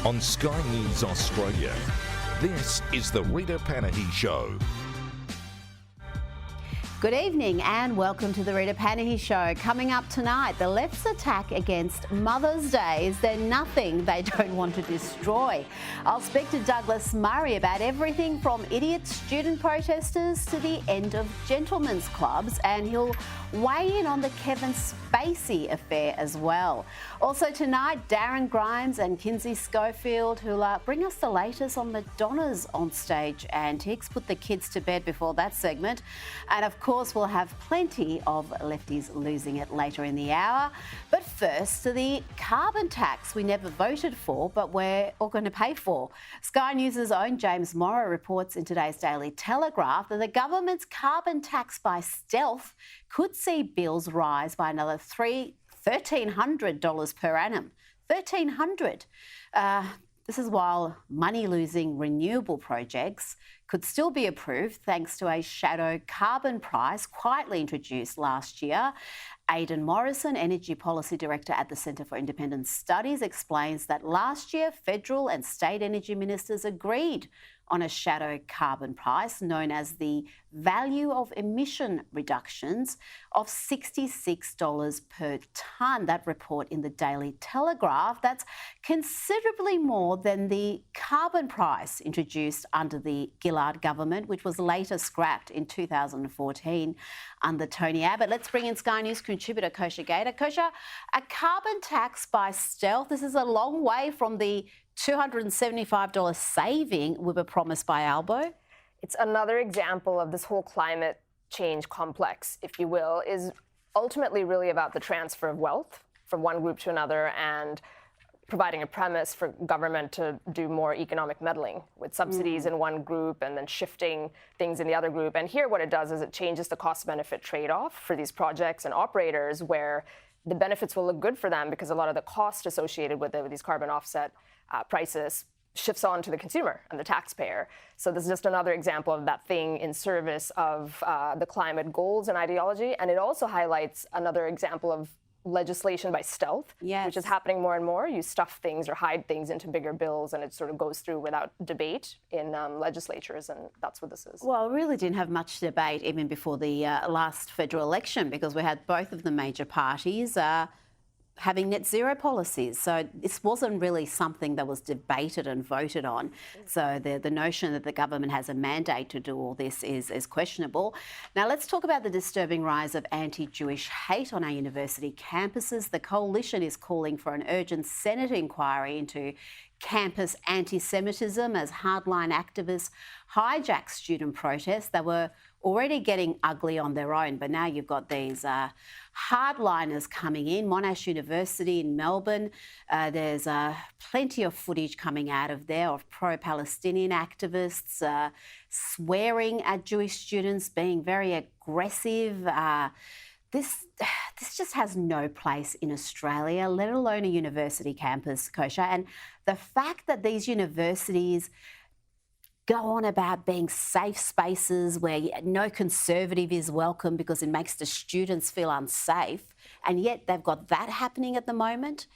on Sky News Australia. This is the Rita Panahi Show. Good evening and welcome to the Rita Panahi Show. Coming up tonight, the left's attack against Mother's Day. Is there nothing they don't want to destroy? I'll speak to Douglas Murray about everything from idiot student protesters to the end of gentlemen's clubs, and he'll weigh in on the Kevin Spacey affair as well. Also tonight, Darren Grimes and Kinsey Schofield, who'll bring us the latest on Madonna's onstage antics, put the kids to bed before that segment, and of course we'll have plenty of lefties losing it later in the hour. But first, to the carbon tax we never voted for, but we're all going to pay for. Sky News' own James Morrow reports in today's Daily Telegraph that the government's carbon tax by stealth could see bills rise by another $1,300 per annum. $1,300. This is while money-losing renewable projects could still be approved thanks to a shadow carbon price quietly introduced last year. Aidan Morrison, Energy Policy Director at the Centre for Independent Studies, explains that last year federal and state energy ministers agreed on a shadow carbon price known as the value of emission reductions of $66 per tonne. That report in the Daily Telegraph, that's considerably more than the carbon price introduced under the Gillard government, which was later scrapped in 2014 under Tony Abbott. Let's bring in Sky News contributor Kosha Gator. Kosha, a carbon tax by stealth, this is a long way from the $275 saving we were promised by Albo. It's another example of this whole climate change complex, if you will, is ultimately really about the transfer of wealth from one group to another and providing a premise for government to do more economic meddling with subsidies in one group and then shifting things in the other group. And here what it does is it changes the cost-benefit trade-off for these projects and operators where the benefits will look good for them because a lot of the cost associated with these carbon offset prices shifts on to the consumer and the taxpayer. So this is just another example of that thing in service of the climate goals and ideology. And it also highlights another example of legislation by stealth, which is happening more and more. You stuff things or hide things into bigger bills and it sort of goes through without debate in legislatures, and that's what this is. Well, we really didn't have much debate even before the last federal election because we had both of the major parties having net zero policies. So this wasn't really something that was debated and voted on. So the notion that the government has a mandate to do all this is questionable. Now let's talk about the disturbing rise of anti-Jewish hate on our university campuses. The coalition is calling for an urgent Senate inquiry into campus anti-Semitism as hardline activists hijack student protests that were already getting ugly on their own, but now you've got these hardliners coming in. Monash University in Melbourne, there's plenty of footage coming out of there of pro-Palestinian activists swearing at Jewish students, being very aggressive. This just has no place in Australia, let alone a university campus, Kosha. And the fact that these universities go on about being safe spaces where no conservative is welcome because it makes the students feel unsafe, and yet they've got that happening at the moment,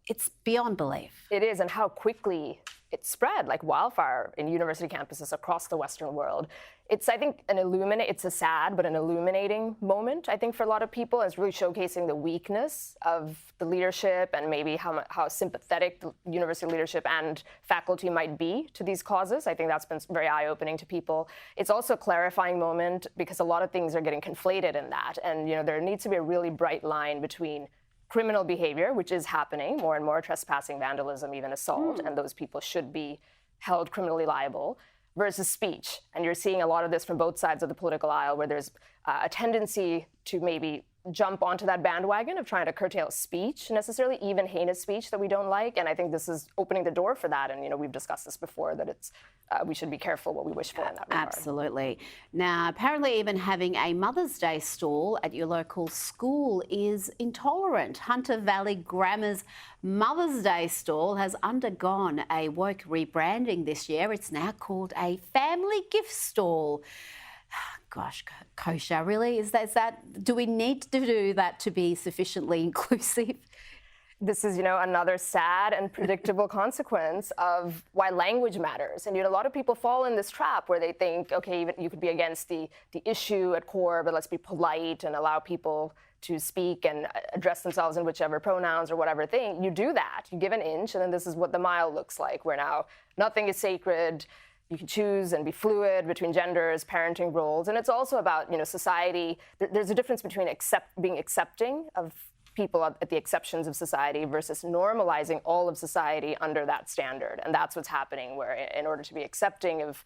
it's beyond belief. It is, and how quickly it spread like wildfire in university campuses across the Western world. It's, I think, it's a sad but an illuminating moment, I think, for a lot of people. It's really showcasing the weakness of the leadership and maybe how sympathetic the university leadership and faculty might be to these causes. I think that's been very eye-opening to people. It's also a clarifying moment because a lot of things are getting conflated in that. And, there needs to be a really bright line between criminal behavior, which is happening more and more, trespassing, vandalism, even assault, and those people should be held criminally liable, versus speech. And you're seeing a lot of this from both sides of the political aisle, where there's a tendency to maybe jump onto that bandwagon of trying to curtail speech, necessarily, even heinous speech that we don't like. And I think this is opening the door for that. And, we've discussed this before, that it's we should be careful what we wish for in that regard. Absolutely. Now, apparently even having a Mother's Day stall at your local school is intolerant. Hunter Valley Grammar's Mother's Day stall has undergone a woke rebranding this year. It's now called a family gift stall. Gosh, Kosha, really? Is that? Do we need to do that to be sufficiently inclusive? This is, another sad and predictable consequence of why language matters. And, a lot of people fall in this trap where they think, okay, even you could be against the issue at core, but let's be polite and allow people to speak and address themselves in whichever pronouns or whatever thing. You do that. You give an inch, and then this is what the mile looks like, where now nothing is sacred. You can choose and be fluid between genders, parenting roles. And it's also about, society. There's a difference between being accepting of people at the exceptions of society versus normalizing all of society under that standard. And that's what's happening, where in order to be accepting of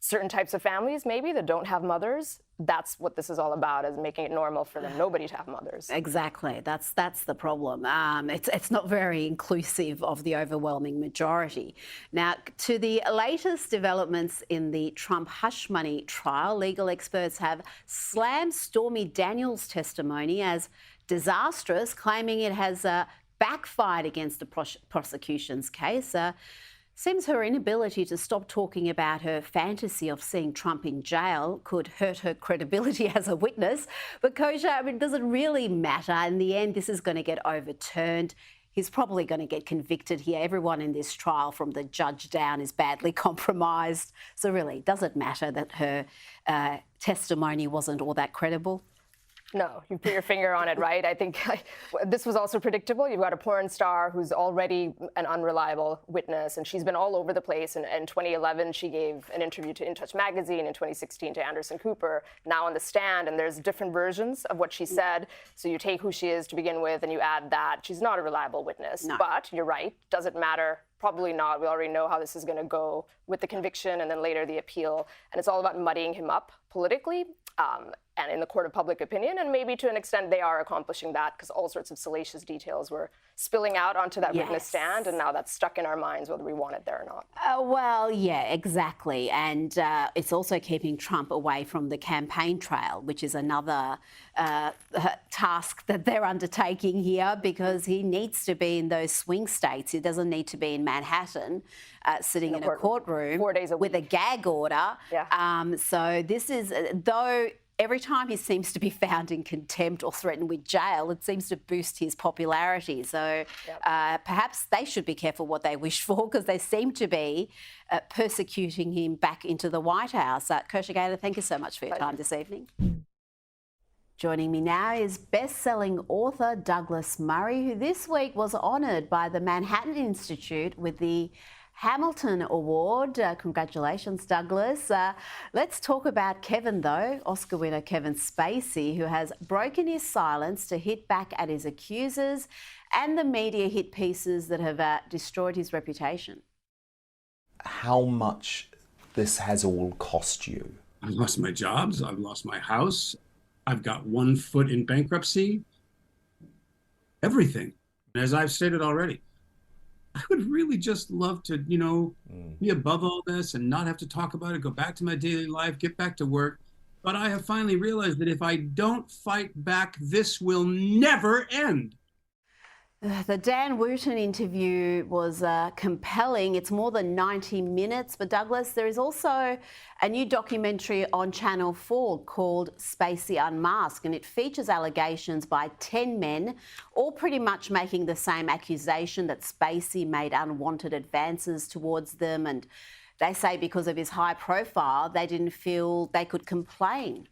certain types of families, maybe, that don't have mothers, that's what this is all about, is making it normal for them nobody to have mothers. Exactly. That's the problem. It's not very inclusive of the overwhelming majority. Now, to the latest developments in the Trump hush money trial, legal experts have slammed Stormy Daniels' testimony as disastrous, claiming it has backfired against the prosecution's case. Seems her inability to stop talking about her fantasy of seeing Trump in jail could hurt her credibility as a witness. But Kosha, does it really matter? In the end, this is going to get overturned. He's probably going to get convicted here. Everyone in this trial, from the judge down, is badly compromised. So really, does it matter that her testimony wasn't all that credible? No, you put your finger on it, right? I think this was also predictable. You've got a porn star who's already an unreliable witness, and she's been all over the place. In 2011, she gave an interview to In Touch magazine, in 2016 to Anderson Cooper, now on the stand, and there's different versions of what she said. So you take who she is to begin with, and you add that. She's not a reliable witness. No. But you're right, does it matter? Probably not. We already know how this is going to go with the conviction and then later the appeal. And it's all about muddying him up politically and in the court of public opinion. And maybe to an extent they are accomplishing that, because all sorts of salacious details were spilling out onto that witness stand. And now that's stuck in our minds whether we want it there or not. Well, yeah, exactly. And it's also keeping Trump away from the campaign trail, which is another task that they're undertaking here, because he needs to be in those swing states. He doesn't need to be in Manhattan sitting in a courtroom 4 days a week with a gag order. Yeah. So this is, though every time he seems to be found in contempt or threatened with jail, it seems to boost his popularity. So perhaps they should be careful what they wish for, because they seem to be persecuting him back into the White House. Kosha Gaylor, thank you so much for your time this evening. Joining me now is best-selling author Douglas Murray, who this week was honoured by the Manhattan Institute with the Hamilton Award. Congratulations, Douglas. Let's talk about Kevin, though. Oscar winner Kevin Spacey, who has broken his silence to hit back at his accusers and the media hit pieces that have destroyed his reputation. How much this has all cost you? I've lost my jobs. I've lost my house. I've got 1 foot in bankruptcy. Everything. As I've stated already, I would really just love to, be above all this and not have to talk about it, go back to my daily life, get back to work. But I have finally realized that if I don't fight back, this will never end. The Dan Wootton interview was compelling. It's more than 90 minutes. But Douglas, there is also a new documentary on Channel 4 called Spacey Unmasked, and it features allegations by 10 men, all pretty much making the same accusation that Spacey made unwanted advances towards them. And they say because of his high profile, they didn't feel they could complain.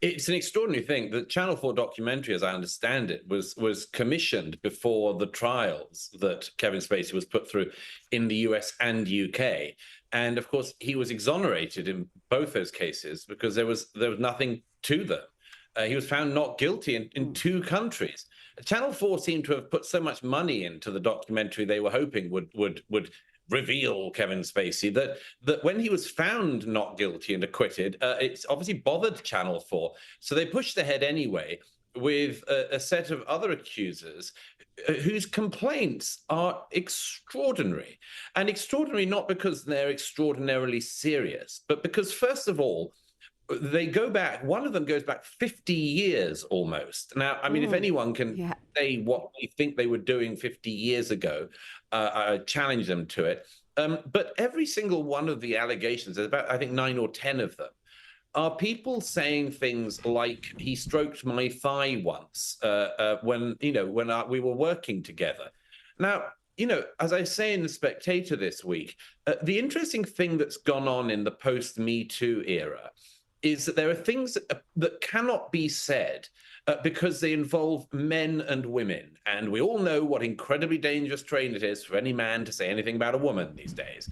It's an extraordinary thing. The Channel 4 documentary, as I understand it, was commissioned before the trials that Kevin Spacey was put through in the US and UK. And of course, he was exonerated in both those cases because there was nothing to them. He was found not guilty in 2 countries. Channel 4 seemed to have put so much money into the documentary they were hoping would reveal Kevin Spacey that when he was found not guilty and acquitted, it's obviously bothered Channel 4. So they pushed ahead anyway with a set of other accusers whose complaints are extraordinary. And extraordinary not because they're extraordinarily serious, but because, first of all, they go back, one of them goes back 50 years almost. Now, I mean, if anyone can say what they think they were doing 50 years ago, I challenge them to it. But every single one of the allegations, there's about, I think, 9 or 10 of them, are people saying things like, he stroked my thigh once when we were working together. Now, as I say in The Spectator this week, the interesting thing that's gone on in the post-Me Too era is that there are things that cannot be said because they involve men and women. And we all know what incredibly dangerous terrain it is for any man to say anything about a woman these days.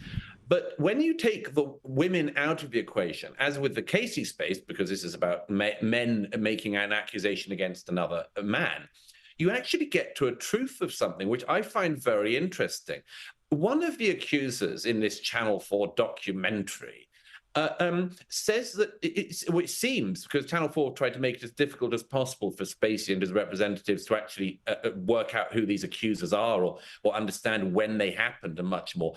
But when you take the women out of the equation, as with the Casey space, because this is about men making an accusation against another man, you actually get to a truth of something which I find very interesting. One of the accusers in this Channel 4 documentary says that it seems, because Channel 4 tried to make it as difficult as possible for Spacey and his representatives to actually work out who these accusers are or understand when they happened and much more.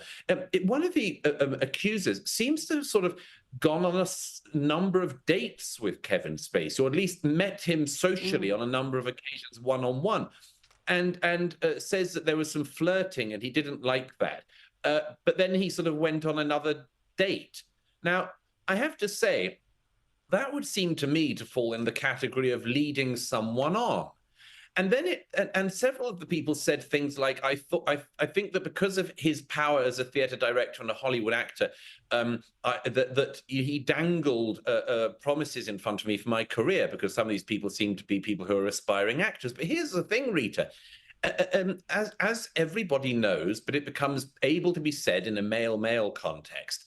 One of the accusers seems to have sort of gone on a number of dates with Kevin Spacey, or at least met him socially on a number of occasions, one-on-one, and says that there was some flirting and he didn't like that. But then he sort of went on another date. Now, I have to say, that would seem to me to fall in the category of leading someone on. And then and several of the people said things like, I think that because of his power as a theatre director and a Hollywood actor, that he dangled promises in front of me for my career, because some of these people seem to be people who are aspiring actors. But here's the thing, Rita. As everybody knows, but it becomes able to be said in a male-male context,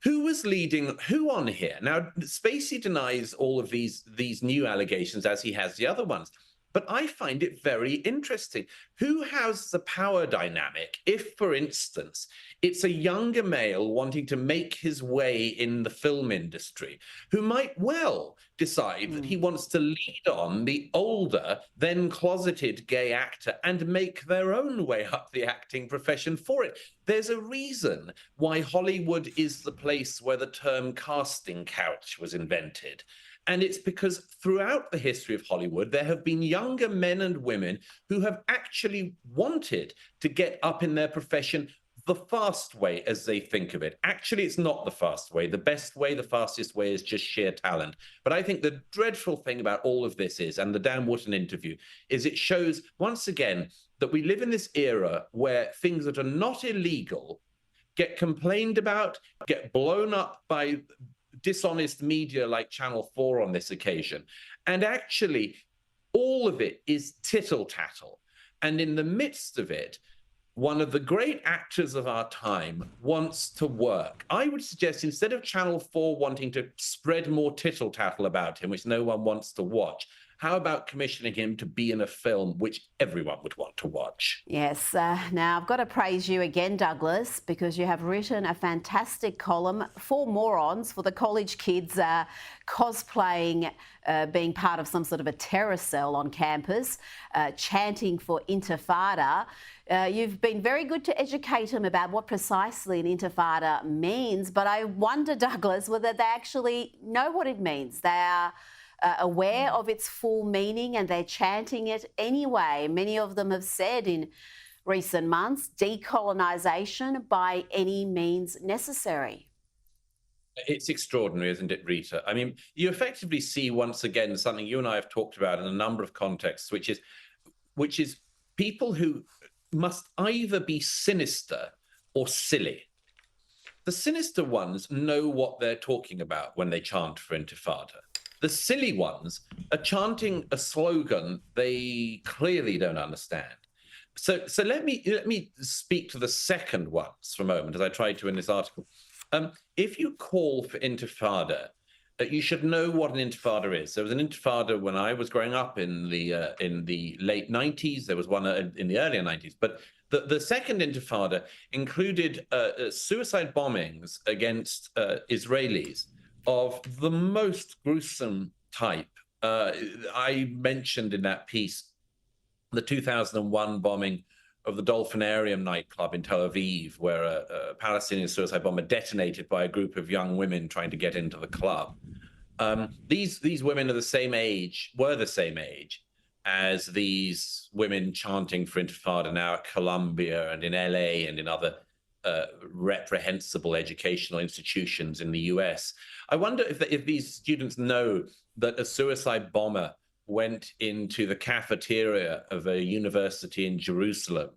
who was leading who on here? Now, Spacey denies all of these new allegations, as he has the other ones. But I find it very interesting. Who has the power dynamic if, for instance, it's a younger male wanting to make his way in the film industry who might well decide that he wants to lead on the older, then closeted gay actor and make their own way up the acting profession for it? There's a reason why Hollywood is the place where the term casting couch was invented. And it's because throughout the history of Hollywood, there have been younger men and women who have actually wanted to get up in their profession the fast way, as they think of it. Actually, it's not the fast way. The best way, the fastest way is just sheer talent. But I think the dreadful thing about all of this is, and the Dan Wootton interview, is it shows once again that we live in this era where things that are not illegal get complained about, get blown up by dishonest media like Channel 4 on this occasion. And actually, all of it is tittle-tattle. And in the midst of it, one of the great actors of our time wants to work. I would suggest, instead of Channel 4 wanting to spread more tittle-tattle about him, which no one wants to watch, how about commissioning him to be in a film which everyone would want to watch? Yes. Now, I've got to praise you again, Douglas, because you have written a fantastic column for morons, for the college kids cosplaying being part of some sort of a terror cell on campus, chanting for intifada. You've been very good to educate them about what precisely an intifada means, but I wonder, Douglas, whether they actually know what it means. They are aware of its full meaning and they're chanting it anyway. Many of them have said in recent months, decolonisation by any means necessary. It's extraordinary, isn't it, Rita? I mean, you effectively see once again something you and I have talked about in a number of contexts, which is people who must either be sinister or silly. The sinister ones know what they're talking about when they chant for intifada. The silly ones are chanting a slogan they clearly don't understand. So let me speak to the second ones for a moment, as I tried to in this article. If you call for intifada, you should know what an intifada is. There was an intifada when I was growing up in the late 90s. There was one in the earlier 90s. But the second intifada included suicide bombings against Israelis of the most gruesome type. I mentioned in that piece the 2001 bombing of the Dolphinarium nightclub in Tel Aviv, where a Palestinian suicide bomber detonated by a group of young women trying to get into the club. These women are the same age as these women chanting for intifada now at Columbia and in LA and in other reprehensible educational institutions in the US. I wonder if these students know that a suicide bomber went into the cafeteria of a university in Jerusalem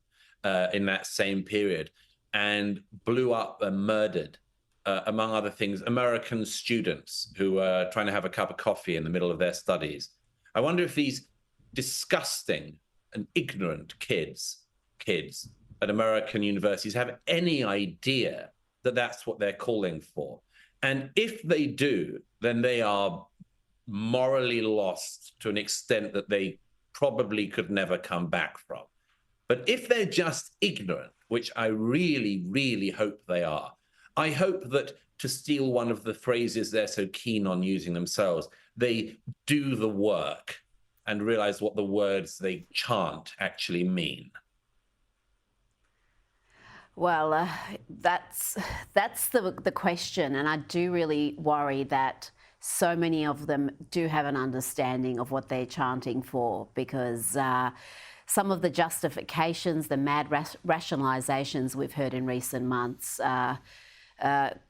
in that same period and blew up and murdered, among other things, American students who were trying to have a cup of coffee in the middle of their studies. I wonder if these disgusting and ignorant kids at American universities have any idea that that's what they're calling for. And if they do, then they are morally lost to an extent that they probably could never come back from. But if they're just ignorant, which I really, really hope they are, I hope that, to steal one of the phrases they're so keen on using themselves, they do the work and realize what the words they chant actually mean. Well, that's the question, and I do really worry that so many of them do have an understanding of what they're chanting for, because some of the justifications, the mad rationalizations we've heard in recent months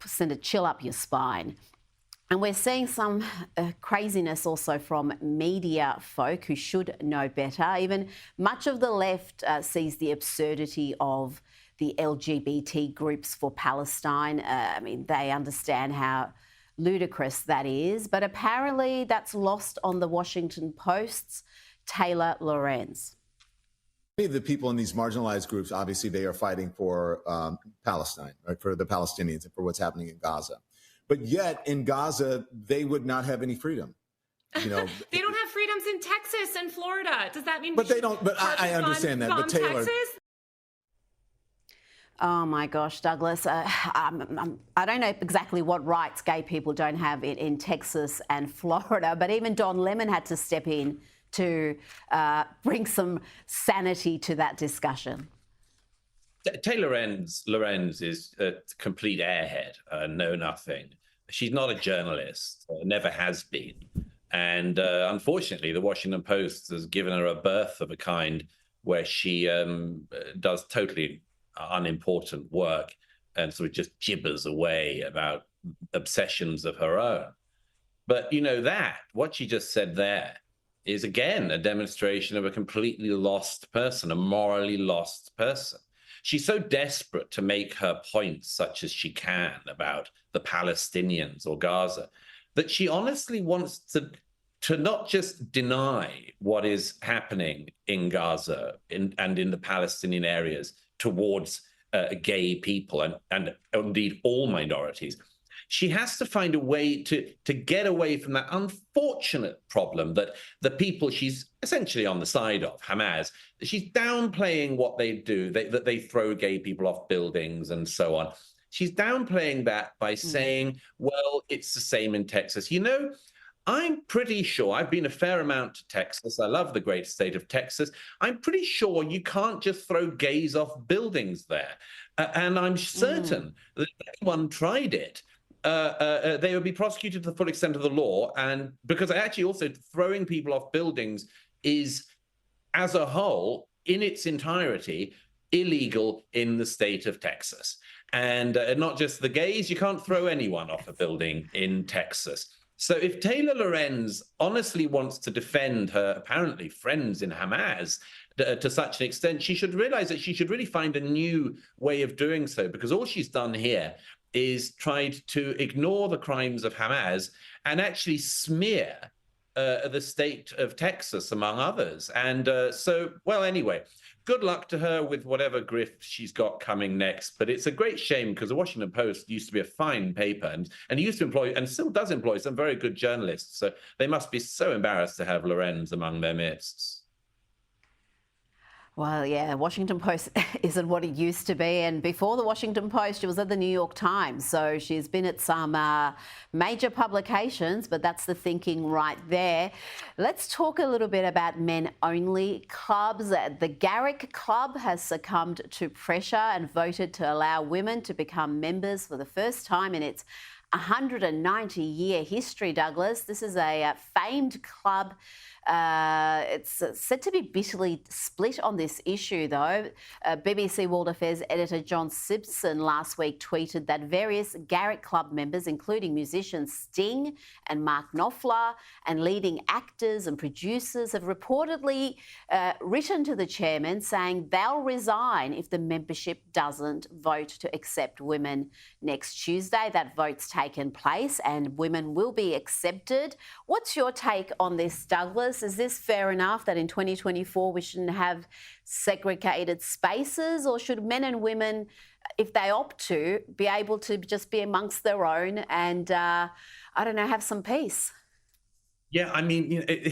send a chill up your spine. And we're seeing some craziness also from media folk who should know better. Even much of the left sees the absurdity of the LGBT groups for Palestine. I mean, they understand how ludicrous that is, but apparently that's lost on the Washington Post's Taylor Lorenz. Many of the people in these marginalized groups, obviously, they are fighting for Palestine, right, for the Palestinians and for what's happening in Gaza. But yet, in Gaza, they would not have any freedom. You know, they don't have freedoms in Texas and Florida. Does that mean? But they don't. But I understand that. But Taylor. Texas? Oh my gosh, Douglas. I don't know exactly what rights gay people don't have in Texas and Florida, but even Don Lemon had to step in to bring some sanity to that discussion. Taylor Lorenz is a complete airhead, know nothing. She's not a journalist, never has been. And unfortunately, the Washington Post has given her a berth of a kind where she does totally unimportant work and sort of just gibbers away about obsessions of her own. But you know what she just said there is, again, a demonstration of a completely lost person, a morally lost person. She's so desperate to make her points, such as she can, about the Palestinians or Gaza, that she honestly wants to not just deny what is happening in Gaza and in the Palestinian areas towards gay people and indeed all minorities. She has to find a way to get away from that unfortunate problem that the people she's essentially on the side of, Hamas, she's downplaying what they do, that they throw gay people off buildings and so on. She's downplaying that by saying, well, it's the same in Texas. You know, I'm pretty sure, I've been a fair amount to Texas. I love the great state of Texas. I'm pretty sure you can't just throw gays off buildings there. And I'm certain that if anyone tried it, they would be prosecuted to the full extent of the law. And because actually also throwing people off buildings is, as a whole, in its entirety, illegal in the state of Texas. And not just the gays, you can't throw anyone off a building in Texas. So if Taylor Lorenz honestly wants to defend her apparently friends in Hamas to such an extent, she should realize that she should really find a new way of doing so, because all she's done here is tried to ignore the crimes of Hamas and actually smear the state of Texas, among others. And well, anyway, good luck to her with whatever grift she's got coming next. But it's a great shame, because the Washington Post used to be a fine paper and used to employ, and still does employ, some very good journalists. So they must be so embarrassed to have Lorenz among their midst. Well, yeah, Washington Post isn't what it used to be. And before the Washington Post, she was at the New York Times. So she's been at some major publications, but that's the thinking right there. Let's talk a little bit about men-only clubs. The Garrick Club has succumbed to pressure and voted to allow women to become members for the first time in its 190-year history, Douglas. This is a famed club It's said to be bitterly split on this issue, though. BBC World Affairs editor John Simpson last week tweeted that various Garrick Club members, including musicians Sting and Mark Knopfler and leading actors and producers, have reportedly written to the chairman saying they'll resign if the membership doesn't vote to accept women next Tuesday. That vote's taken place and women will be accepted. What's your take on this, Douglas? Is this fair enough that in 2024 we shouldn't have segregated spaces, or should men and women, if they opt to, be able to just be amongst their own and, I don't know, have some peace? Yeah, I mean, you know,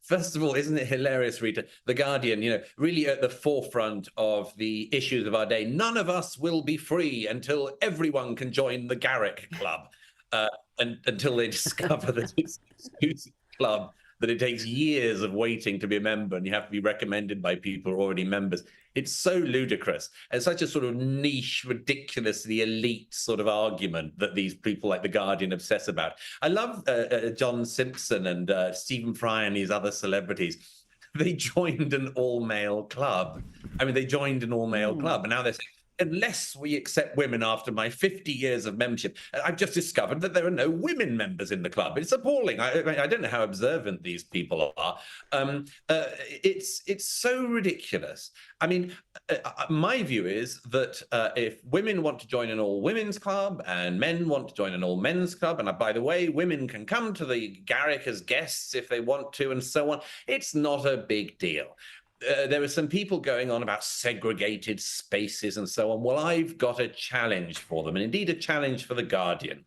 first of all, isn't it hilarious, Rita? The Guardian, you know, really at the forefront of the issues of our day. None of us will be free until everyone can join the Garrick Club, and until they discover that it's an exclusive club, that it takes years of waiting to be a member and you have to be recommended by people who are already members. It's so ludicrous and such a sort of niche, ridiculously elite sort of argument that these people like The Guardian obsess about. I love John Simpson and Stephen Fry and these other celebrities. They joined an all-male club. I mean, they joined an all-male club, and now they're saying, unless we accept women after my 50 years of membership. I've just discovered that there are no women members in the club. It's appalling. I don't know how observant these people are. It's so ridiculous. I mean, my view is that if women want to join an all-women's club and men want to join an all-men's club, and by the way, women can come to the Garrick as guests if they want to and so on, it's not a big deal. There were some people going on about segregated spaces and so on. Well, I've got a challenge for them, and indeed a challenge for The Guardian.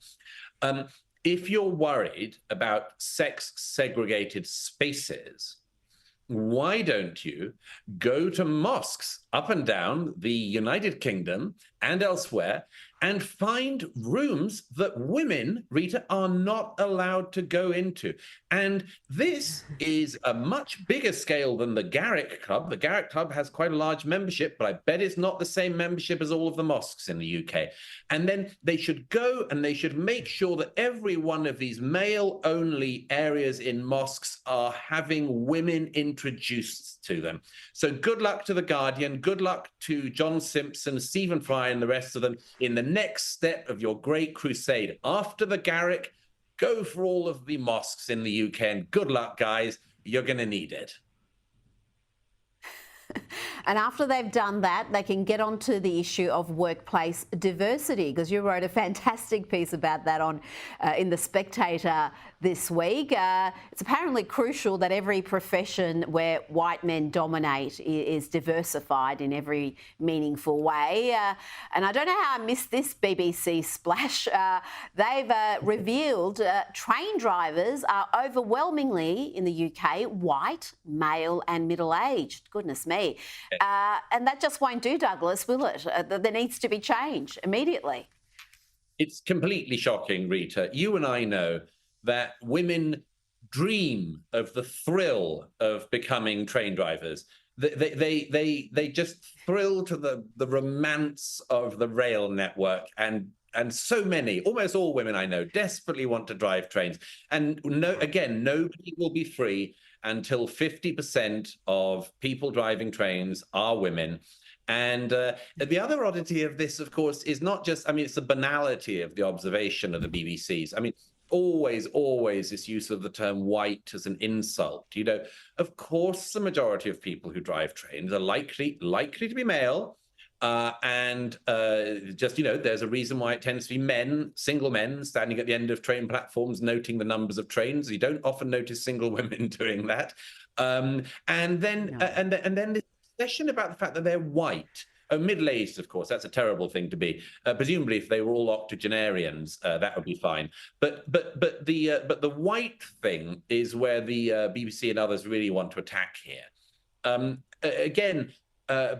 If you're worried about sex-segregated spaces, why don't you go to mosques up and down the United Kingdom and elsewhere and find rooms that women, Rita, are not allowed to go into? And this is a much bigger scale than the Garrick Club. The Garrick Club has quite a large membership, but I bet it's not the same membership as all of the mosques in the UK. And then they should go and they should make sure that every one of these male-only areas in mosques are having women introduced to them. So good luck to The Guardian, good luck to John Simpson, Stephen Fry, and the rest of them in the next step of your great crusade. After the Garrick, go for all of the mosques in the UK, and good luck, guys. You're going to need it. And after they've done that, they can get onto the issue of workplace diversity, because you wrote a fantastic piece about that on in The Spectator this week. It's apparently crucial that every profession where white men dominate is diversified in every meaningful way. And I don't know how I missed this BBC splash. They've revealed train drivers are overwhelmingly in the UK white, male and middle-aged. Goodness me. And that just won't do, Douglas, will it? There needs to be change immediately. It's completely shocking, Rita. You and I know that women dream of the thrill of becoming train drivers. They just thrill to the romance of the rail network, and so many, almost all women I know, desperately want to drive trains. And nobody will be free until 50% of people driving trains are women. And the other oddity of this, of course, is not just, I mean, it's the banality of the observation of the BBC's. I mean, always this use of the term white as an insult. You know, of course, the majority of people who drive trains are likely to be male. Just, you know, there's a reason why it tends to be men, single men, standing at the end of train platforms, noting the numbers of trains. You don't often notice single women doing that. And then this obsession about the fact that they're white. Middle-aged, of course, that's a terrible thing to be. Presumably, if they were all octogenarians, that would be fine. But the white thing is where the BBC and others really want to attack here.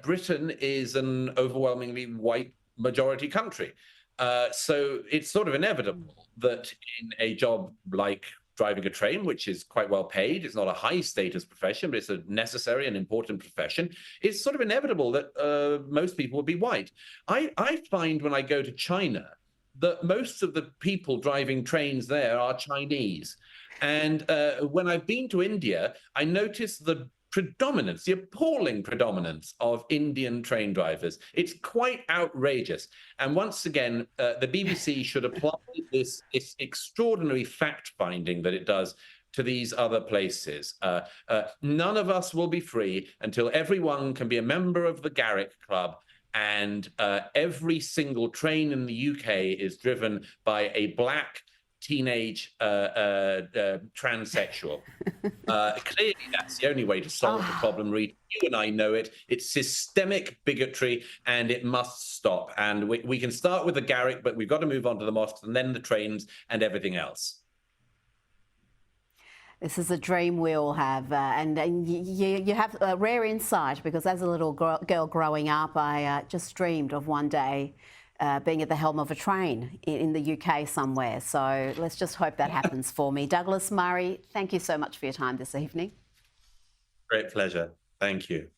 Britain is an overwhelmingly white majority country. So it's sort of inevitable that in a job like driving a train, which is quite well paid, it's not a high status profession, but it's a necessary and important profession, it's sort of inevitable that most people will be white. I find when I go to China that most of the people driving trains there are Chinese. And when I've been to India, I noticed the predominance, the appalling predominance of Indian train drivers. It's quite outrageous. And once again, the BBC should apply this extraordinary fact-finding that it does to these other places. None of us will be free until everyone can be a member of the Garrick Club, and every single train in the UK is driven by a black teenage transsexual. Clearly, that's the only way to solve the problem, Rita. You and I know it. It's systemic bigotry, and it must stop. And we can start with the Garrick, but we've got to move on to the mosques and then the trains and everything else. This is a dream we all have, and you have a rare insight, because as a little girl growing up, I just dreamed of one day being at the helm of a train in the UK somewhere. So let's just hope that happens for me. Douglas Murray, thank you so much for your time this evening. Great pleasure. Thank you.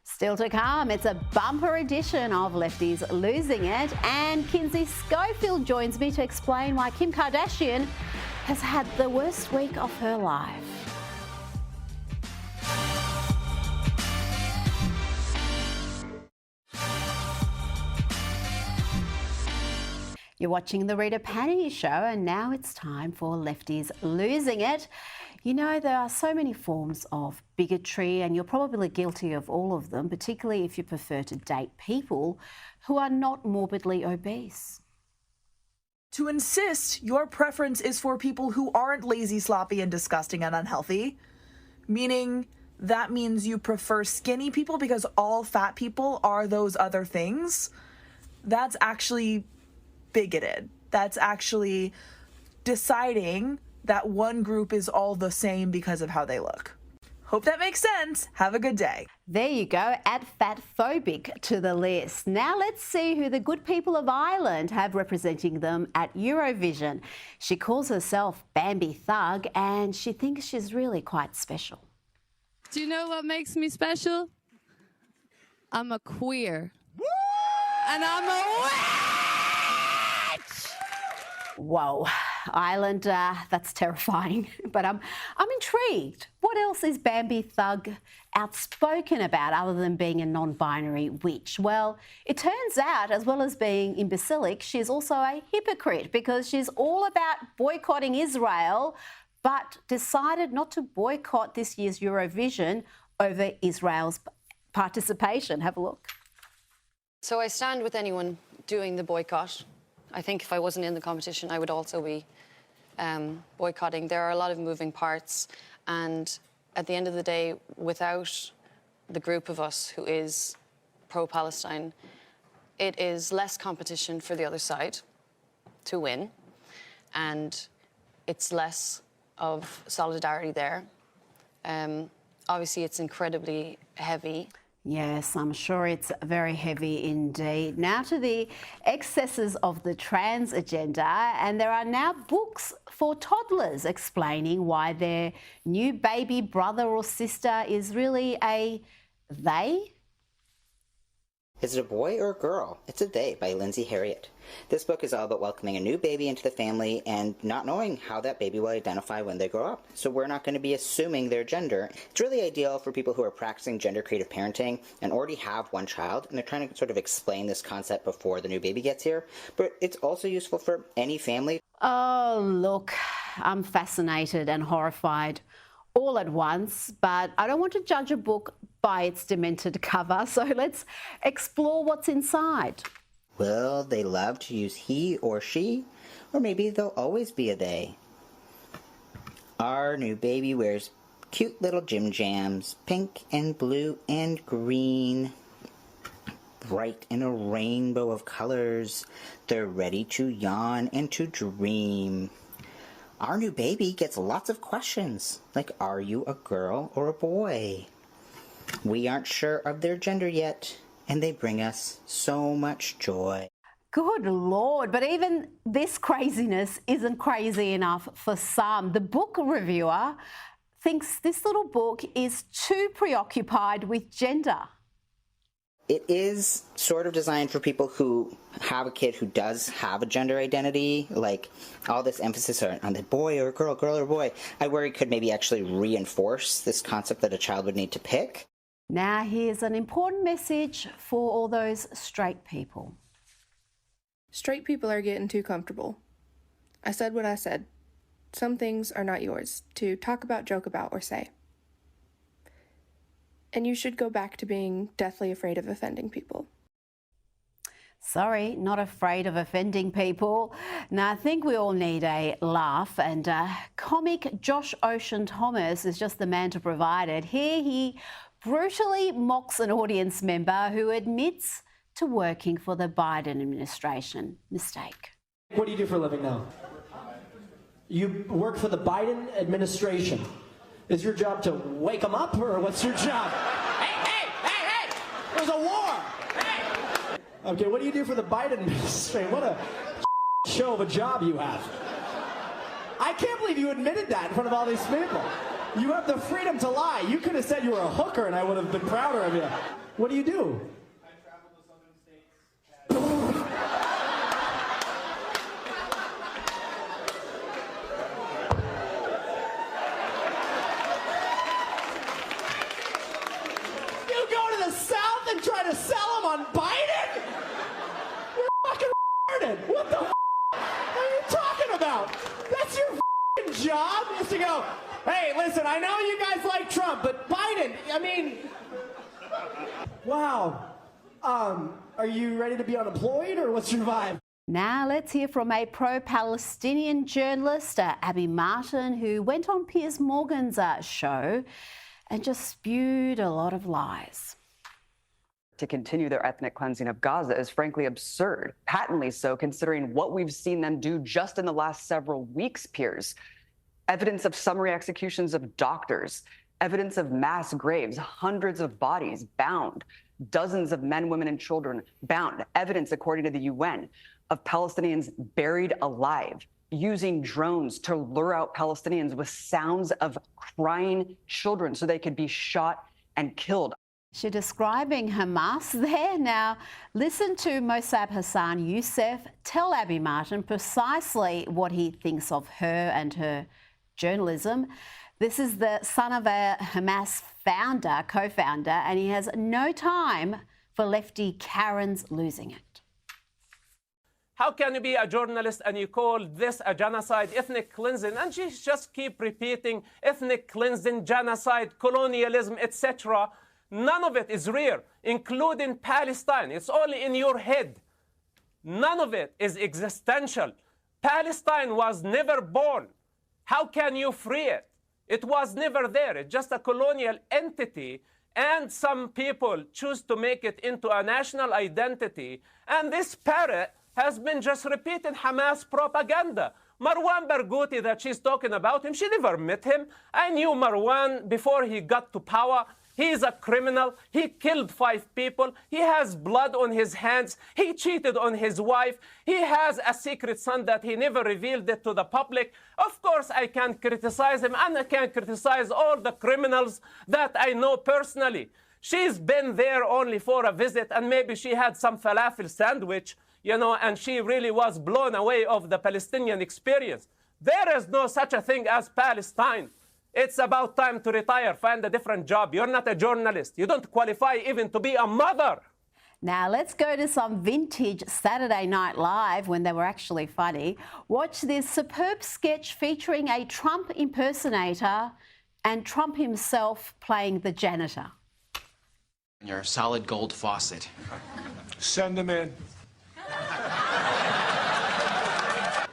Still to come, it's a bumper edition of Lefties Losing It, and Kinsey Schofield joins me to explain why Kim Kardashian has had the worst week of her life. You're watching the Rita Panahi Show, and now it's time for Lefties Losing It. You know, there are so many forms of bigotry, and you're probably guilty of all of them, particularly if you prefer to date people who are not morbidly obese. To insist your preference is for people who aren't lazy, sloppy, and disgusting and unhealthy, meaning that means you prefer skinny people because all fat people are those other things, that's actually bigoted. That's actually deciding that one group is all the same because of how they look. Hope that makes sense. Have a good day. There you go, add fatphobic to the list. Now let's see who the good people of Ireland have representing them at Eurovision. She calls herself Bambi Thug, and she thinks she's really quite special. Do you know what makes me special? I'm a queer. Woo! And I'm a witch! Whoa, Ireland, that's terrifying. But I'm intrigued. What else is Bambi Thug outspoken about other than being a non-binary witch? Well, it turns out, as well as being imbecilic, she's also a hypocrite, because she's all about boycotting Israel, but decided not to boycott this year's Eurovision over Israel's participation. Have a look. So I stand with anyone doing the boycott. I think if I wasn't in the competition, I would also be boycotting. There are a lot of moving parts, and at the end of the day, without the group of us who is pro-Palestine, it is less competition for the other side to win, and it's less of solidarity there. Obviously, it's incredibly heavy. Yes, I'm sure it's very heavy indeed. Now to the excesses of the trans agenda, and there are now books for toddlers explaining why their new baby brother or sister is really a they. Is it a boy or a girl? It's a They by Lindsay Harriott. This book is all about welcoming a new baby into the family and not knowing how that baby will identify when they grow up. So we're not going to be assuming their gender. It's really ideal for people who are practicing gender creative parenting and already have one child, and they're trying to sort of explain this concept before the new baby gets here. But it's also useful for any family. Oh, look, I'm fascinated and horrified all at once, but I don't want to judge a book by its demented cover, so let's explore what's inside. Will they love to use he or she? Or maybe they'll always be a they. Our new baby wears cute little gym jams, pink and blue and green. Bright in a rainbow of colors. They're ready to yawn and to dream. Our new baby gets lots of questions, like, are you a girl or a boy? We aren't sure of their gender yet, and they bring us so much joy. Good Lord, but even this craziness isn't crazy enough for some. The book reviewer thinks this little book is too preoccupied with gender. It is sort of designed for people who have a kid who does have a gender identity, like all this emphasis on the boy or girl or boy. I worry could maybe actually reinforce this concept that a child would need to pick. Now here's an important message for all those straight people. Straight people are getting too comfortable. I said what I said. Some things are not yours to talk about, joke about, or say. And you should go back to being deathly afraid of offending people. Sorry, not afraid of offending people. Now, I think we all need a laugh, and comic Josh Ocean Thomas is just the man to provide it. Here he brutally mocks an audience member who admits to working for the Biden administration. Mistake. What do you do for a living now? You work for the Biden administration. Is your job to wake them up, or what's your job? Hey! There's a war! Hey! Okay, what do you do for the Biden administration? What a show of a job you have. I can't believe you admitted that in front of all these people. You have the freedom to lie. You could have said you were a hooker and I would have been prouder of you. What do you do? I travel to southern states. You go to the South and try to sell them on Biden? You're fucking retarded. What the are you talking about? That's your fucking job, is to go, hey, listen, I know you guys like Trump, but Biden, I mean, wow. Are you ready to be unemployed, or what's your vibe? Now let's hear from a pro-Palestinian journalist, Abby Martin, who went on Piers Morgan's show and just spewed a lot of lies. To continue their ethnic cleansing of Gaza is frankly absurd, patently so considering what we've seen them do just in the last several weeks, Piers. Evidence of summary executions of doctors, evidence of mass graves, hundreds of bodies bound, dozens of men, women, and children bound, evidence, according to the UN, of Palestinians buried alive, using drones to lure out Palestinians with sounds of crying children so they could be shot and killed. She's describing Hamas there. Now, listen to Mossab Hassan Youssef tell Abby Martin precisely what he thinks of her and her journalism. This is the son of a Hamas founder, co-founder, and he has no time for lefty Karens losing it. How can you be a journalist and you call this a genocide, ethnic cleansing, and she just keep repeating ethnic cleansing, genocide, colonialism, etc. None of it is real, including Palestine. It's only in your head. None of it is existential. Palestine was never born. How can you free it? It was never there. It's just a colonial entity, and some people choose to make it into a national identity. And this parrot has been just repeating Hamas propaganda. Marwan Barghouti that she's talking about him, she never met him. I knew Marwan before he got to power. He is a criminal. He killed 5 people. He has blood on his hands. He cheated on his wife. He has a secret son that he never revealed it to the public. Of course, I can criticize him, and I can criticize all the criminals that I know personally. She's been there only for a visit, and maybe she had some falafel sandwich, you know, and she really was blown away of the Palestinian experience. There is no such a thing as Palestine. It's about time to retire, find a different job. You're not a journalist. You don't qualify even to be a mother. Now let's go to some vintage Saturday Night Live when they were actually funny. Watch this superb sketch featuring a Trump impersonator and Trump himself playing the janitor. Your solid gold faucet. Send them in.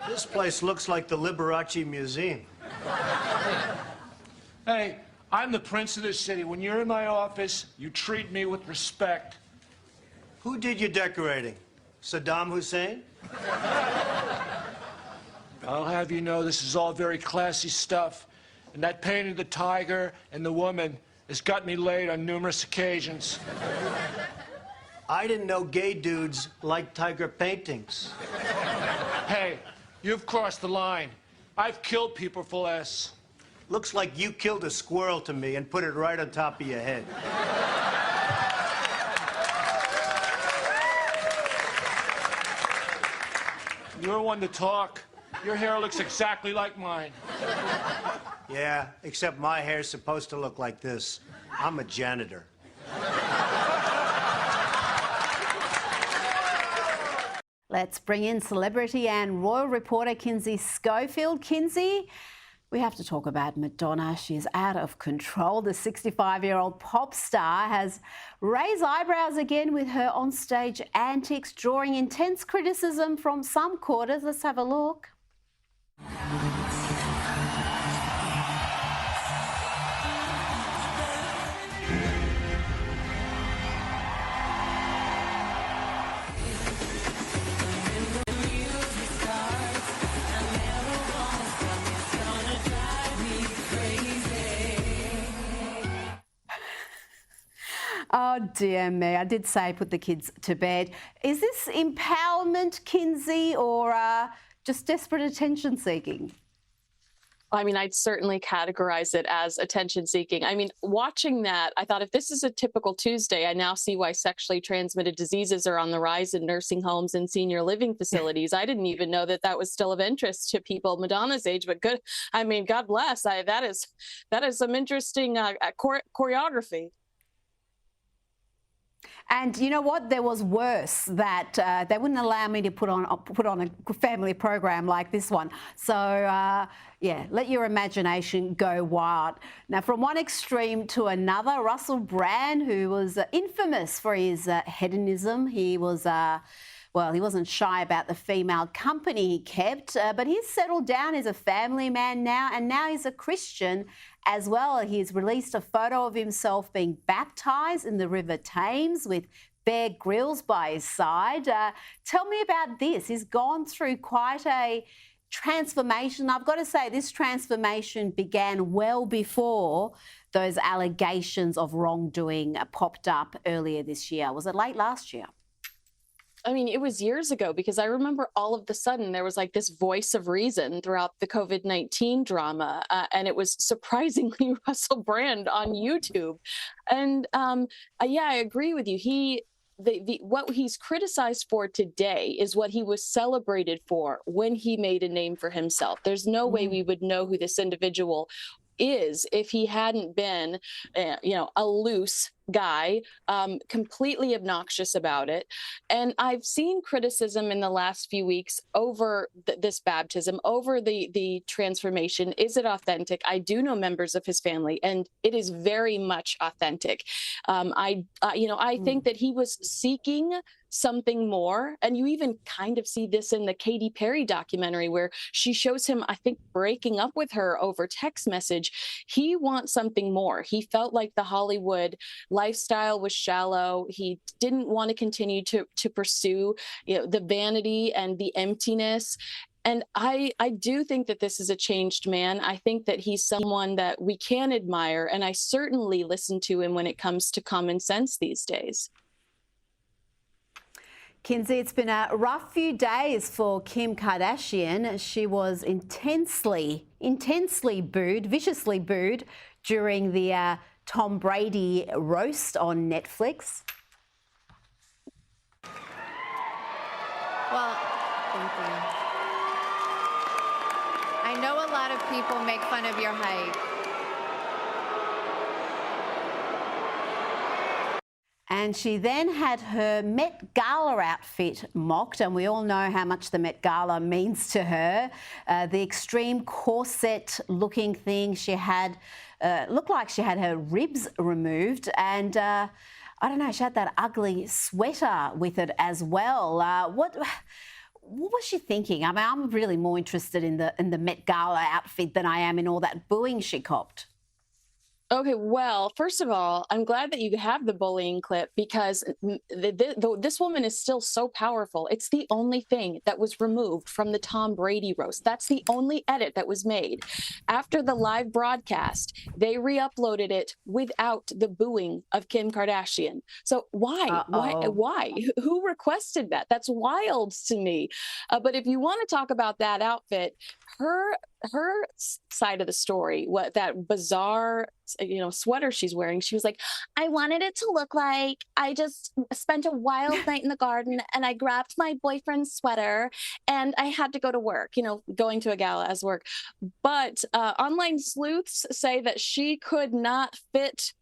This place looks like the Liberace Museum. Hey, I'm the prince of this city. When you're in my office, you treat me with respect. Who did your decorating? Saddam Hussein? I'll have you know this is all very classy stuff. And that painting of the tiger and the woman has got me laid on numerous occasions. I didn't know gay dudes liked tiger paintings. Hey, you've crossed the line. I've killed people for less. Looks like you killed a squirrel to me and put it right on top of your head. You're one to talk. Your hair looks exactly like mine. Yeah, except my hair's supposed to look like this. I'm a janitor. Let's bring in celebrity and royal reporter Kinsey Schofield. Kinsey, we have to talk about Madonna. She is out of control. The 65-year-old pop star has raised eyebrows again with her onstage antics, drawing intense criticism from some quarters. Let's have a look. Oh, dear me. I did say put the kids to bed. Is this empowerment, Kinsey, or just desperate attention seeking? I mean, I'd certainly categorize it as attention seeking. I mean, watching that, I thought if this is a typical Tuesday, I now see why sexually transmitted diseases are on the rise in nursing homes and senior living facilities. I didn't even know that that was still of interest to people Madonna's age, but good. I mean, God bless. That is some interesting choreography. And you know what? There was worse, that they wouldn't allow me to put on a family program like this one. So, yeah, let your imagination go wild. Now, from one extreme to another, Russell Brand, who was infamous for his hedonism, he was... well, he wasn't shy about the female company he kept, but he's settled down as a family man now, and now he's a Christian as well. He's released a photo of himself being baptised in the River Thames with Bear Grylls by his side. Tell me about this. He's gone through quite a transformation. I've got to say, this transformation began well before those allegations of wrongdoing popped up earlier this year. Was it late last year? I mean, it was years ago, because I remember all of the sudden there was like this voice of reason throughout the COVID-19 drama, and it was surprisingly Russell Brand on YouTube. And yeah, I agree with you. What he's criticized for today is what he was celebrated for when he made a name for himself. There's no way we would know who this individual is if he hadn't been, a loose guy, completely obnoxious about it. And I've seen criticism in the last few weeks over this baptism, over the transformation. Is it authentic? I do know members of his family, and it is very much authentic. I think that he was seeking something more. And you even kind of see this in the Katy Perry documentary, where she shows him, I think, breaking up with her over text message. He wants something more. He felt like the Hollywood lifestyle was shallow. He didn't want to continue to pursue, the vanity and the emptiness. And I do think that this is a changed man. I think that he's someone that we can admire, and I certainly listen to him when it comes to common sense these days. Kinsey, it's been a rough few days for Kim Kardashian. She was intensely booed, viciously booed during the Tom Brady roast on Netflix. Well, thank you. I know a lot of people make fun of your height. And she then had her Met Gala outfit mocked, and we all know how much the Met Gala means to her. The extreme corset-looking thing she had looked like she had her ribs removed, and I don't know, she had that ugly sweater with it as well. What was she thinking? I mean, I'm really more interested in the Met Gala outfit than I am in all that booing she copped. Okay, well, first of all, I'm glad that you have the bullying clip, because this woman is still so powerful. It's the only thing that was removed from the Tom Brady roast. That's the only edit that was made. After the live broadcast, they re-uploaded it without the booing of Kim Kardashian. So why? Why? Who requested that? That's wild to me. But if you want to talk about that outfit, her side of the story, what that bizarre sweater she's wearing. She was like, I wanted it to look like I just spent a wild night in the garden and I grabbed my boyfriend's sweater and I had to go to work, going to a gala as work. But online sleuths say that she could not fit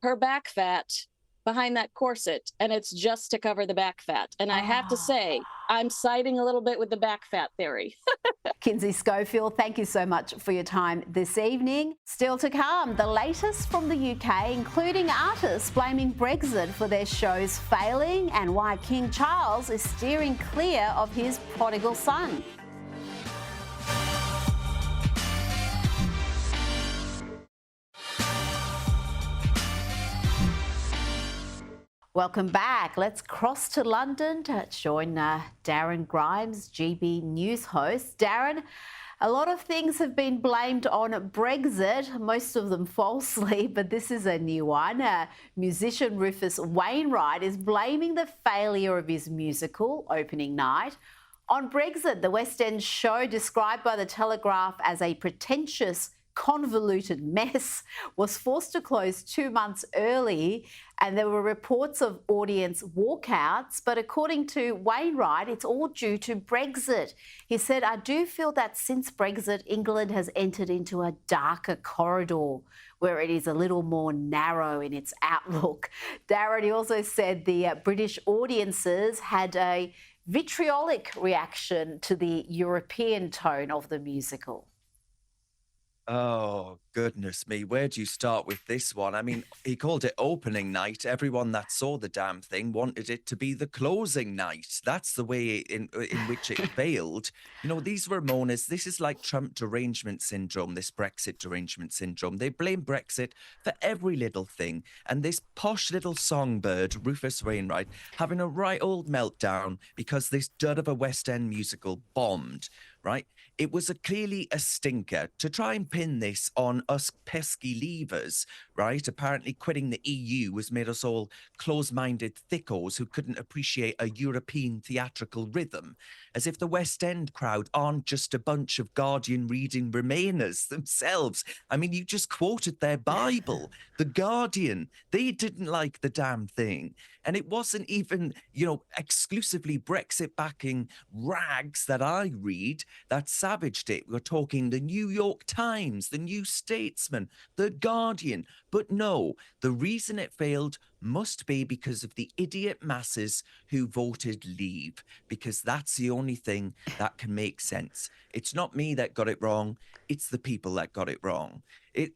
her back fat behind that corset, and it's just to cover the back fat. And I have to say, I'm siding a little bit with the back fat theory. Kinsey Schofield, thank you so much for your time this evening. Still to come, the latest from the UK, including artists blaming Brexit for their shows failing and why King Charles is steering clear of his prodigal son. Welcome back. Let's cross to London to join Darren Grimes, GB News host. Darren, a lot of things have been blamed on Brexit, most of them falsely, but this is a new one. Musician Rufus Wainwright is blaming the failure of his musical opening night on Brexit. The West End show, described by The Telegraph as a pretentious, convoluted mess, was forced to close 2 months early, and there were reports of audience walkouts. But according to Wainwright, it's all due to Brexit. He said, I do feel that since Brexit, England has entered into a darker corridor where it is a little more narrow in its outlook. Darren, he also said the British audiences had a vitriolic reaction to the European tone of the musical. Oh, goodness me. Where do you start with this one? I mean, he called it opening night. Everyone that saw the damn thing wanted it to be the closing night. That's the way in which it failed. These Ramonas, this is like Trump derangement syndrome, this Brexit derangement syndrome. They blame Brexit for every little thing. And this posh little songbird, Rufus Wainwright, having a right old meltdown because this dud of a West End musical bombed, right? It was clearly a stinker to try and pin this on us pesky leavers, right? Apparently quitting the EU has made us all close-minded thickos who couldn't appreciate a European theatrical rhythm, as if the West End crowd aren't just a bunch of Guardian reading Remainers themselves. I mean, you just quoted their Bible, The Guardian. They didn't like the damn thing. And it wasn't even, exclusively Brexit-backing rags that I read that savaged it. We're talking the New York Times, the New Statesman, the Guardian. But no, the reason it failed must be because of the idiot masses who voted leave, because that's the only thing that can make sense. It's not me that got it wrong. It's the people that got it wrong. It's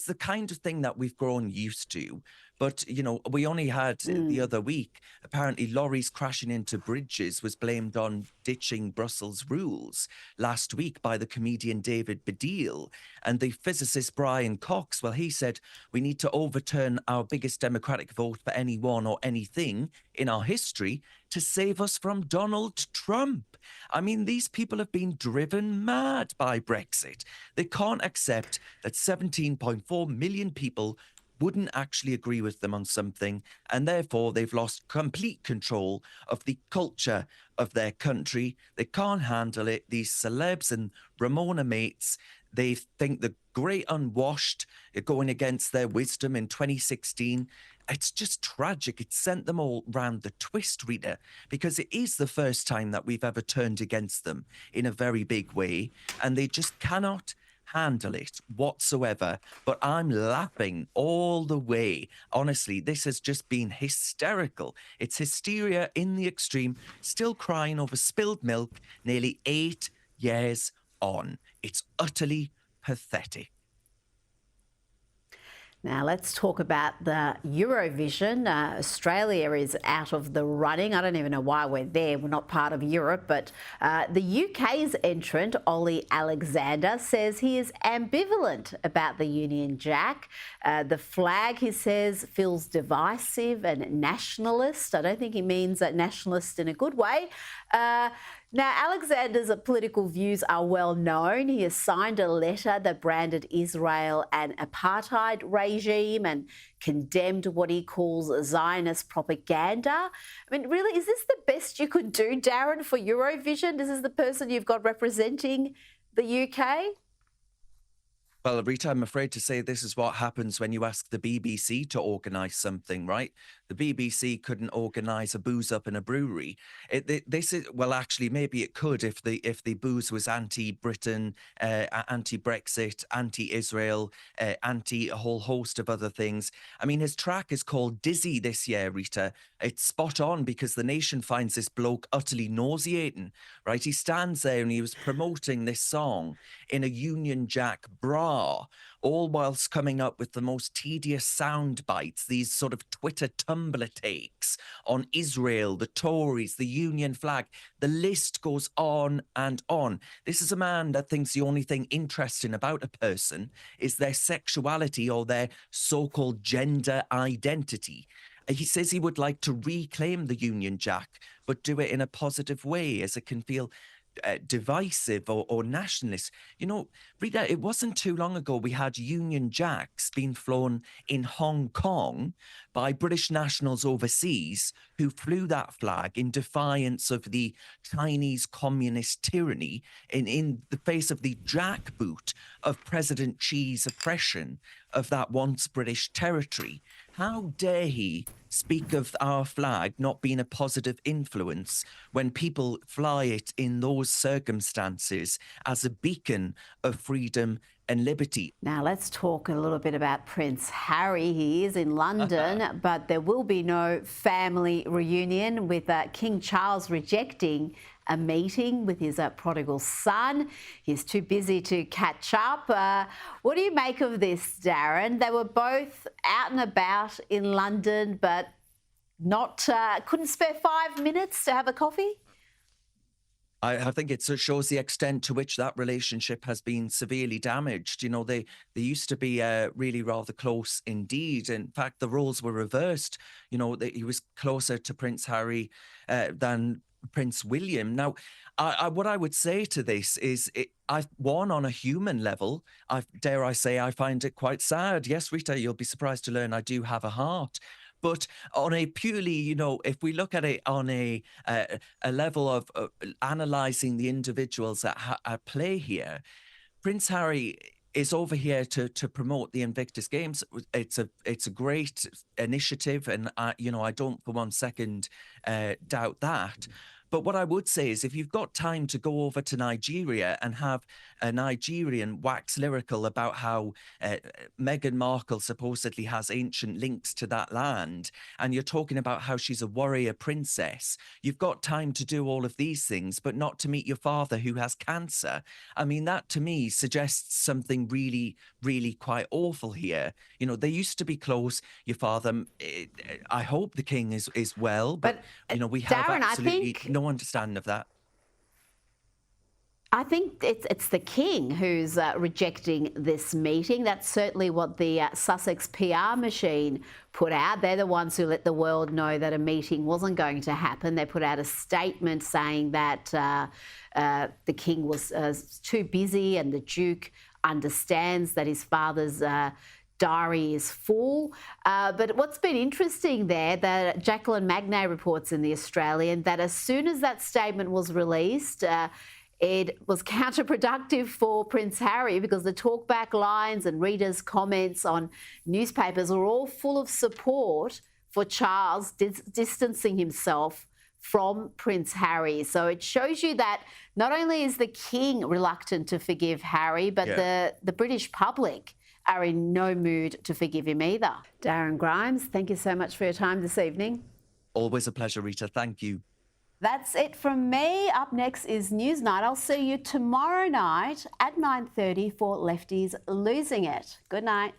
the kind of thing that we've grown used to. But, we only had the other week, apparently lorries crashing into bridges was blamed on ditching Brussels rules last week by the comedian David Baddiel. And the physicist Brian Cox, well, he said, we need to overturn our biggest democratic vote for anyone or anything in our history to save us from Donald Trump. I mean, these people have been driven mad by Brexit. They can't accept that 17.4 million people wouldn't actually agree with them on something, and therefore they've lost complete control of the culture of their country. They can't handle it. These celebs and Ramona mates, they think the great unwashed are going against their wisdom in 2016. It's just tragic. It sent them all round the twist, Rita, because it is the first time that we've ever turned against them in a very big way, and they just cannot handle it whatsoever. But I'm laughing all the way. Honestly, this has just been hysterical. It's hysteria in the extreme, still crying over spilled milk nearly 8 years on. It's utterly pathetic. Now let's talk about the Eurovision. Australia is out of the running. I don't even know why we're there. We're not part of Europe. But the UK's entrant, Ollie Alexander, says he is ambivalent about the Union Jack. The flag, he says, feels divisive and nationalist. I don't think he means nationalist in a good way. Now, Alexander's political views are well known. He has signed a letter that branded Israel an apartheid regime and condemned what he calls Zionist propaganda. I mean, really, is this the best you could do, Darren, for Eurovision? This is the person you've got representing the UK? Well, Rita, I'm afraid to say this is what happens when you ask the BBC to organise something, right? The BBC couldn't organise a booze up in a brewery. This is, well, actually, maybe it could if the booze was anti-Britain, anti-Brexit, anti-Israel, anti a whole host of other things. I mean, his track is called Dizzy this year, Rita. It's spot on because the nation finds this bloke utterly nauseating, right? He stands there and he was promoting this song in a Union Jack bra, all whilst coming up with the most tedious sound bites, these sort of Twitter Tumblr takes on Israel, the Tories, the Union flag. The list goes on and on. This is a man that thinks the only thing interesting about a person is their sexuality or their so-called gender identity. He says he would like to reclaim the Union Jack, but do it in a positive way, as it can feel divisive or nationalist. You know, Rita, it wasn't too long ago we had Union Jacks being flown in Hong Kong by British nationals overseas who flew that flag in defiance of the Chinese communist tyranny in the face of the jackboot of President Xi's oppression of that once British territory. How dare he speak of our flag not being a positive influence when people fly it in those circumstances as a beacon of freedom and liberty? Now let's talk a little bit about Prince Harry. He is in London, but there will be no family reunion with King Charles rejecting a meeting with his prodigal son. He's too busy to catch up. What do you make of this, Darren? They were both out and about in London, but not couldn't spare 5 minutes to have a coffee? I think it shows the extent to which that relationship has been severely damaged. You know, they used to be really rather close indeed. In fact, the roles were reversed. You know, he was closer to Prince Harry than Prince William. Now, what I would say to this is, on a human level, dare I say, I find it quite sad. Yes, Rita, you'll be surprised to learn I do have a heart. But on a purely, you know, if we look at it on a level of analysing the individuals at play here, Prince Harry is over here to promote the Invictus Games. It's a great initiative, and you know, I don't for one second doubt that. But what I would say is, if you've got time to go over to Nigeria and have a Nigerian wax lyrical about how Meghan Markle supposedly has ancient links to that land, and you're talking about how she's a warrior princess, you've got time to do all of these things, but not to meet your father who has cancer. I mean, that to me suggests something really, really quite awful here. You know, they used to be close. Your father, I hope the king is well, but you know, we have Darren, absolutely no understanding of that. I think it's the king who's rejecting this meeting. That's certainly what the Sussex PR machine put out. They're the ones who let the world know that a meeting wasn't going to happen. They put out a statement saying that the king was too busy, and the Duke understands that his father's diary is full. But what's been interesting there, that Jacqueline Magnay reports in The Australian, that as soon as that statement was released, it was counterproductive for Prince Harry, because the talkback lines and readers' comments on newspapers were all full of support for Charles distancing himself from Prince Harry. So it shows you that not only is the king reluctant to forgive Harry, but the British public are in no mood to forgive him either. Darren Grimes, thank you so much for your time this evening. Always a pleasure, Rita. Thank you. That's it from me. Up next is Newsnight. I'll see you tomorrow night at 9:30 for Lefties Losing It. Good night.